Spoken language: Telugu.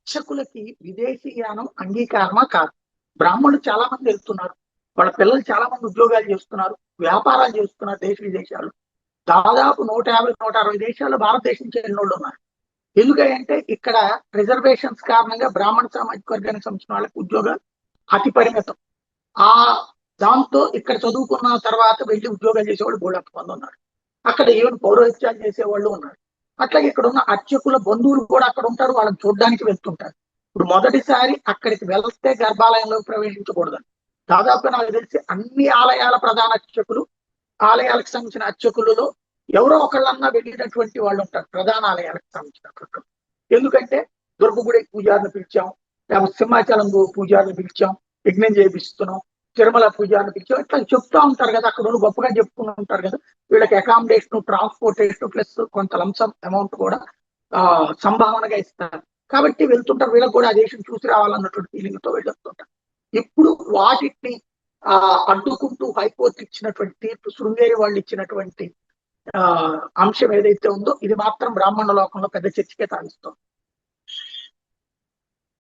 అర్చకులకి విదేశీయానం అంగీకారమా కాదు? బ్రాహ్మణులు చాలా మంది వెళ్తున్నారు, వాళ్ళ పిల్లలు చాలా మంది ఉద్యోగాలు చేస్తున్నారు, వ్యాపారాలు చేస్తున్నారు దేశ విదేశాలు. దాదాపు 150-160 దేశాల్లో భారతదేశం నుంచి వెళ్ళినోళ్ళు ఉన్నారు. ఎందుకంటే ఇక్కడ రిజర్వేషన్స్ కారణంగా బ్రాహ్మణ సామాజిక వర్గానికి సంబంధించిన వాళ్ళకి ఉద్యోగాలు అతి పరిమితం. ఆ దాంతో ఇక్కడ చదువుకున్న తర్వాత వెళ్ళి ఉద్యోగాలు చేసేవాళ్ళు బోలెడంత మంది ఉన్నారు. అక్కడ ఈవెన్ పౌరోహిత్యాలు చేసేవాళ్ళు ఉన్నారు. అట్లాగే ఇక్కడ ఉన్న అర్చకుల బంధువులు కూడా అక్కడ ఉంటారు, వాళ్ళని చూడడానికి వెళ్తుంటారు. ఇప్పుడు మొదటిసారి అక్కడికి వెళ్తే గర్భాలయంలోకి ప్రవేశించకూడదని దాదాపు నాకు తెలిసి అన్ని ఆలయాల ప్రధాన అర్చకులు, ఆలయాలకు సంబంధించిన అర్చకులలో ఎవరో ఒకళ్ళన్నా వెళ్ళినటువంటి వాళ్ళు ఉంటారు ప్రధాన ఆలయాలకు సంబంధించిన. ఎందుకంటే దుర్గగుడి పూజారిని పిలిచాం, లేకపోతే సింహాచలం పూజారిని పిలిచాం, యజ్ఞం చేపిస్తున్నాం, తిరుమల పూజారిని పిలిచాం, ఇట్లా చెప్తా ఉంటారు కదా, అక్కడ గొప్పగా చెప్పుకుని ఉంటారు కదా. వీళ్ళకి అకామిడేషన్, ట్రాన్స్పోర్టేషన్ ప్లస్ కొంత లంసం అమౌంట్ కూడా సంభావనగా ఇస్తారు. కాబట్టి వెళ్తుంటారు, వీళ్ళకి కూడా ఆ దేశం చూసి రావాలన్నటువంటి ఫీలింగ్ తో వెళ్తుంటారు. ఇప్పుడు వాటిని అడ్డుకుంటూ హైకోర్టు ఇచ్చినటువంటి తీర్పు, శృంగేరి వాళ్ళు ఇచ్చినటువంటి అంశం ఏదైతే ఉందో ఇది మాత్రం బ్రాహ్మణ లోకంలో పెద్ద చర్చకే తాగిస్తుంది.